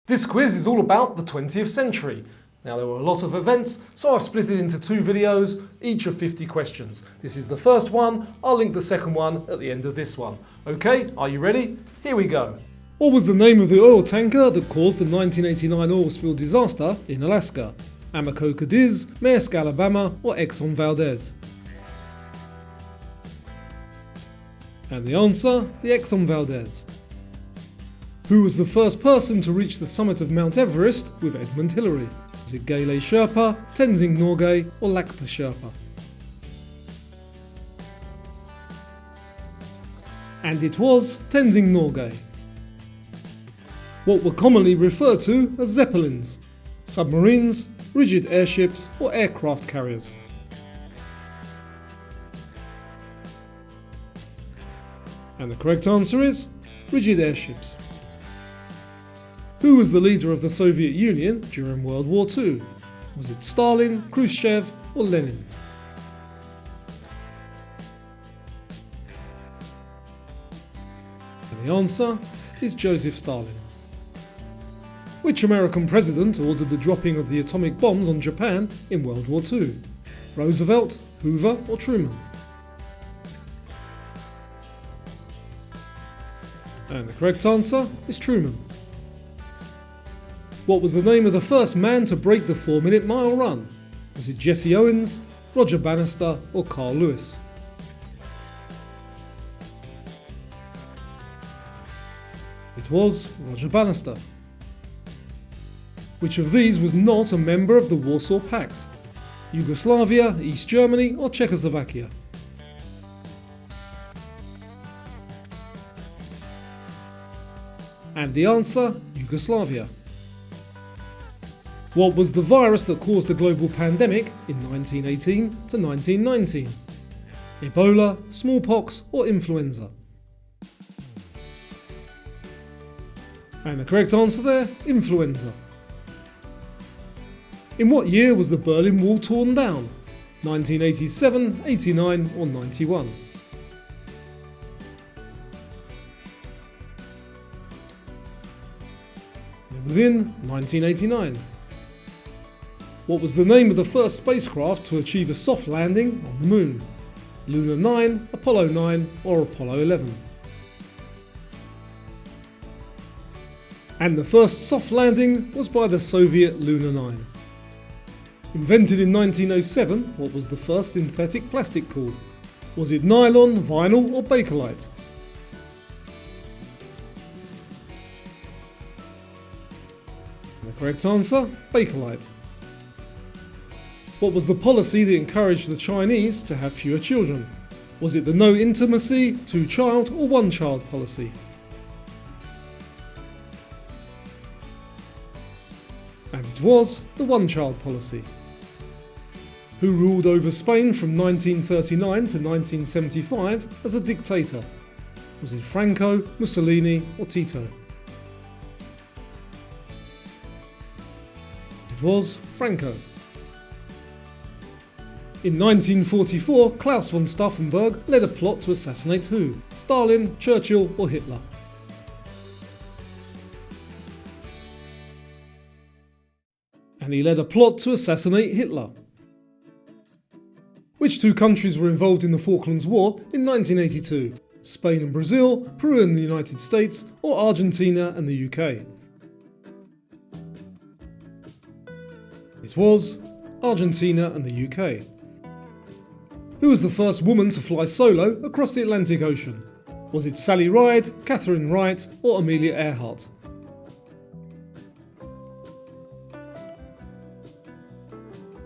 This quiz is all about the 20th century. Now there were a lot of events, so I've split it into two videos, each of 50 questions. This is the first one, I'll link the second one at the end of this one. Okay, are you ready? Here we go. What was the name of the oil tanker that caused the 1989 oil spill disaster in Alaska? Amoco Cadiz, Maersk Alabama or Exxon Valdez? And the answer, the Exxon Valdez. Who was the first person to reach the summit of Mount Everest with Edmund Hillary? Was it Gayle Sherpa, Tenzing Norgay or Lakpa Sherpa? And it was Tenzing Norgay. What were commonly referred to as zeppelins? Submarines, rigid airships or aircraft carriers? And the correct answer is rigid airships. Who was the leader of the Soviet Union during World War II? Was it Stalin, Khrushchev or Lenin? And the answer is Joseph Stalin. Which American president ordered the dropping of the atomic bombs on Japan in World War II? Roosevelt, Hoover or Truman? And the correct answer is Truman. What was the name of the first man to break the 4-minute mile run? Was it Jesse Owens, Roger Bannister or Carl Lewis? It was Roger Bannister. Which of these was not a member of the Warsaw Pact? Yugoslavia, East Germany or Czechoslovakia? And the answer, Yugoslavia. What was the virus that caused a global pandemic in 1918 to 1919? Ebola, smallpox or influenza? And the correct answer there, influenza. In what year was the Berlin Wall torn down? 1987, 89 or 91? It was in 1989. What was the name of the first spacecraft to achieve a soft landing on the Moon? Luna 9, Apollo 9 or Apollo 11? And the first soft landing was by the Soviet Luna 9. Invented in 1907, what was the first synthetic plastic called? Was it nylon, vinyl or Bakelite? And the correct answer, Bakelite. What was the policy that encouraged the Chinese to have fewer children? Was it the no intimacy, two-child or one-child policy? And it was the one-child policy. Who ruled over Spain from 1939 to 1975 as a dictator? Was it Franco, Mussolini or Tito? It was Franco. In 1944, Klaus von Stauffenberg led a plot to assassinate who? Stalin, Churchill or Hitler? And he led a plot to assassinate Hitler. Which two countries were involved in the Falklands War in 1982? Spain and Brazil, Peru and the United States or Argentina and the UK? It was Argentina and the UK. Who was the first woman to fly solo across the Atlantic Ocean? Was it Sally Ride, Catherine Wright or Amelia Earhart?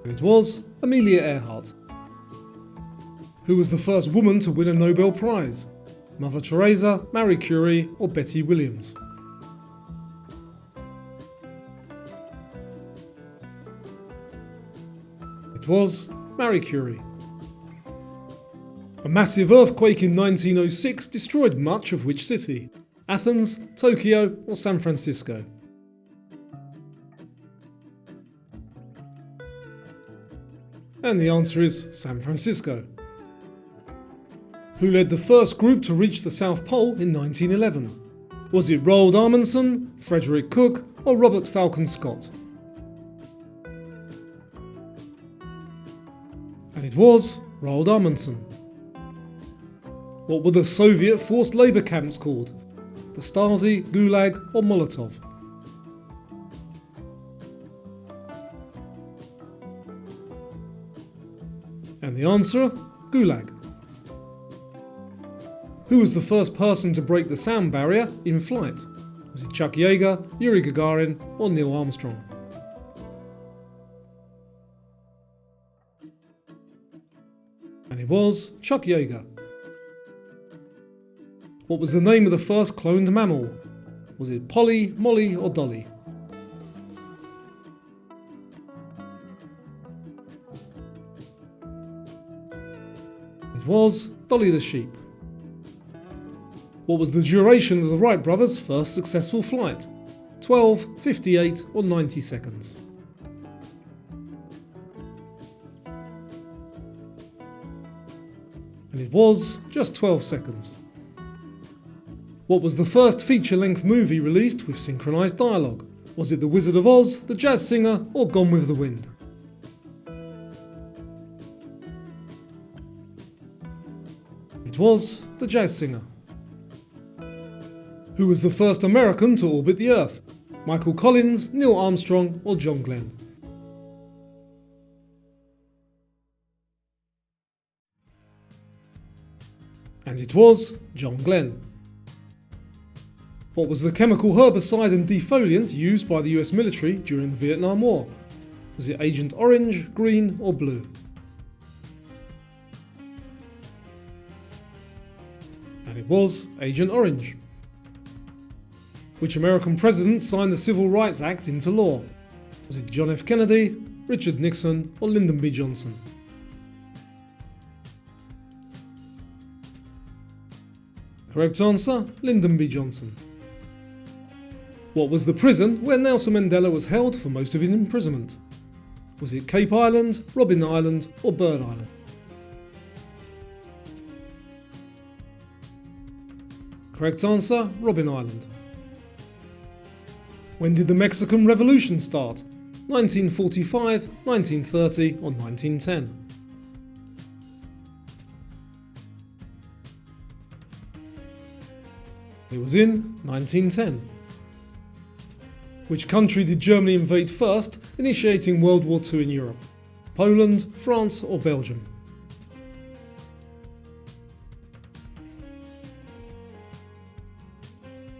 It was Amelia Earhart. Who was the first woman to win a Nobel Prize? Mother Teresa, Marie Curie or Betty Williams? It was Marie Curie. A massive earthquake in 1906 destroyed much of which city? Athens, Tokyo or San Francisco? And the answer is San Francisco. Who led the first group to reach the South Pole in 1911? Was it Roald Amundsen, Frederick Cook, or Robert Falcon Scott? And it was Roald Amundsen. What were the Soviet forced labour camps called? The Stasi, Gulag, or Molotov? And the answer? Gulag. Who was the first person to break the sound barrier in flight? Was it Chuck Yeager, Yuri Gagarin, or Neil Armstrong? And it was Chuck Yeager. What was the name of the first cloned mammal? Was it Polly, Molly, or Dolly? It was Dolly the sheep. What was the duration of the Wright brothers' first successful flight? 12, 58, or 90 seconds? And it was just 12 seconds. What was the first feature-length movie released with synchronised dialogue? Was it The Wizard of Oz, The Jazz Singer, or Gone with the Wind? It was The Jazz Singer. Who was the first American to orbit the Earth? Michael Collins, Neil Armstrong, or John Glenn? And it was John Glenn. What was the chemical herbicide and defoliant used by the US military during the Vietnam War? Was it Agent Orange, Green, or Blue? And it was Agent Orange. Which American president signed the Civil Rights Act into law? Was it John F. Kennedy, Richard Nixon, or Lyndon B. Johnson? Correct answer, Lyndon B. Johnson. What was the prison where Nelson Mandela was held for most of his imprisonment? Was it Cape Island, Robben Island, or Bird Island? Correct answer, Robben Island. When did the Mexican Revolution start? 1945, 1930, or 1910? It was in 1910. Which country did Germany invade first, initiating World War II in Europe? Poland, France, or Belgium?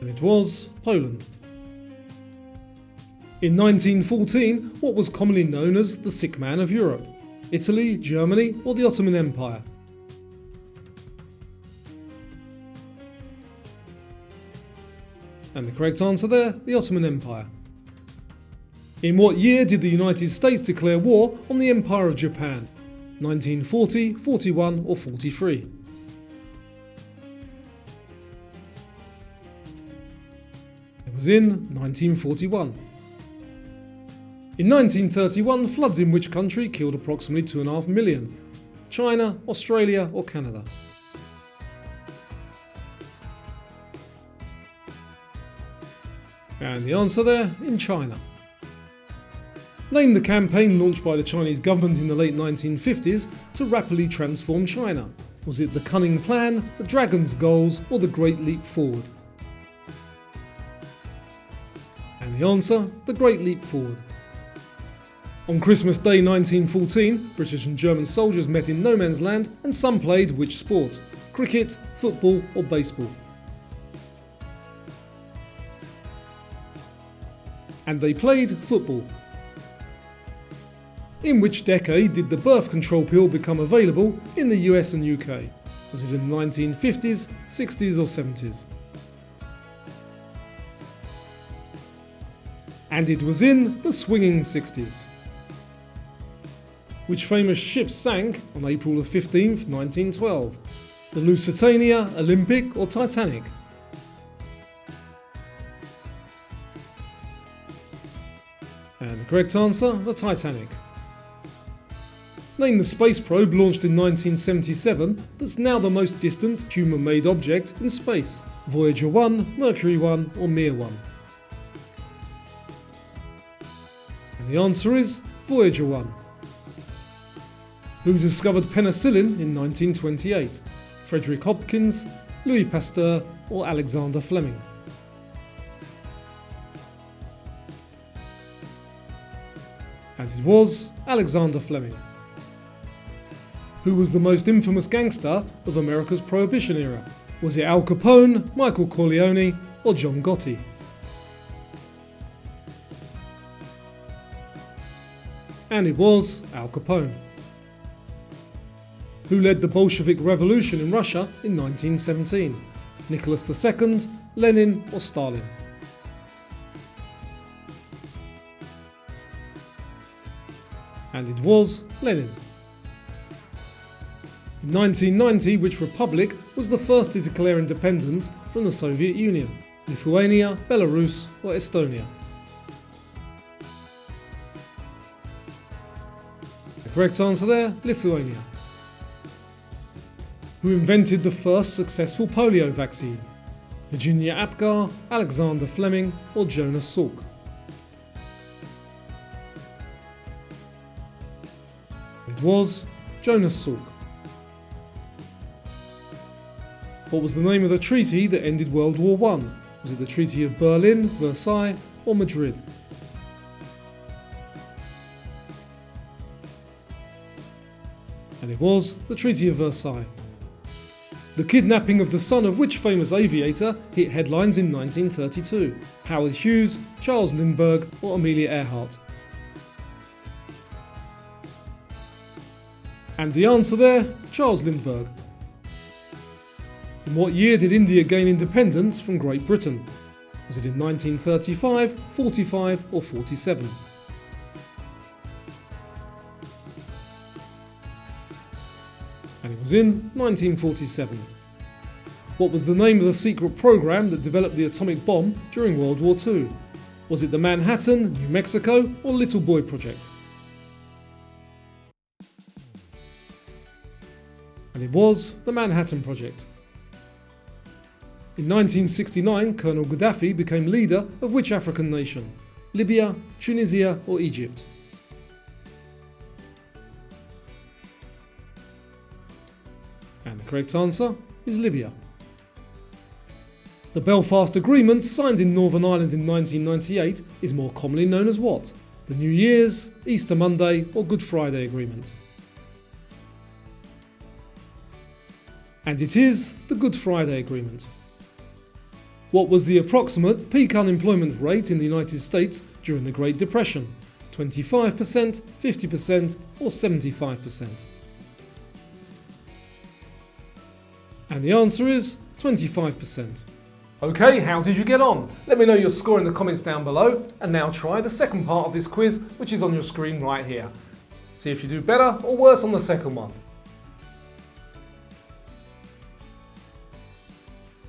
And it was Poland. In 1914, what was commonly known as the sick man of Europe? Italy, Germany, or the Ottoman Empire? And the correct answer there, the Ottoman Empire. In what year did the United States declare war on the Empire of Japan? 1940, 41, or 43? It was in 1941. In 1931, floods in which country killed approximately 2.5 million? China, Australia, or Canada? And the answer there, in China. Name the campaign launched by the Chinese government in the late 1950s to rapidly transform China. Was it the Cunning Plan, the Dragon's Goals, or the Great Leap Forward? And the answer, the Great Leap Forward. On Christmas Day 1914, British and German soldiers met in no man's land and some played which sport? Cricket, football, or baseball? And they played football. In which decade did the birth control pill become available in the US and UK? Was it in the 1950s, 60s, or 70s? And it was in the swinging 60s. Which famous ship sank on April 15th, 1912? The Lusitania, Olympic, or Titanic? And the correct answer, the Titanic. Name the space probe launched in 1977 that's now the most distant human-made object in space. Voyager 1, Mercury 1 or Mir 1? And the answer is Voyager 1. Who discovered penicillin in 1928? Frederick Hopkins, Louis Pasteur or Alexander Fleming? And it was Alexander Fleming. Who was the most infamous gangster of America's Prohibition era? Was it Al Capone, Michael Corleone or John Gotti? And it was Al Capone. Who led the Bolshevik Revolution in Russia in 1917? Nicholas II, Lenin or Stalin? And it was Lenin. In 1990, which republic was the first to declare independence from the Soviet Union? Lithuania, Belarus or Estonia? The correct answer there, Lithuania. Who invented the first successful polio vaccine? Virginia Apgar, Alexander Fleming or Jonas Salk? It was Jonas Salk. What was the name of the treaty that ended World War I? Was it the Treaty of Berlin, Versailles or Madrid? And it was the Treaty of Versailles. The kidnapping of the son of which famous aviator hit headlines in 1932? Howard Hughes, Charles Lindbergh or Amelia Earhart? And the answer there, Charles Lindbergh. In what year did India gain independence from Great Britain? Was it in 1935, 45 or 47? And it was in 1947. What was the name of the secret program that developed the atomic bomb during World War II? Was it the Manhattan, New Mexico or Little Boy Project? And it was the Manhattan Project. In 1969, Colonel Gaddafi became leader of which African nation? Libya, Tunisia or Egypt? And the correct answer is Libya. The Belfast Agreement, signed in Northern Ireland in 1998, is more commonly known as what? The New Year's, Easter Monday or Good Friday Agreement? And it is the Good Friday Agreement. What was the approximate peak unemployment rate in the United States during the Great Depression? 25%, 50% or 75%? And the answer is 25%. Okay, how did you get on? Let me know your score in the comments down below, and now try the second part of this quiz, which is on your screen right here. See if you do better or worse on the second one.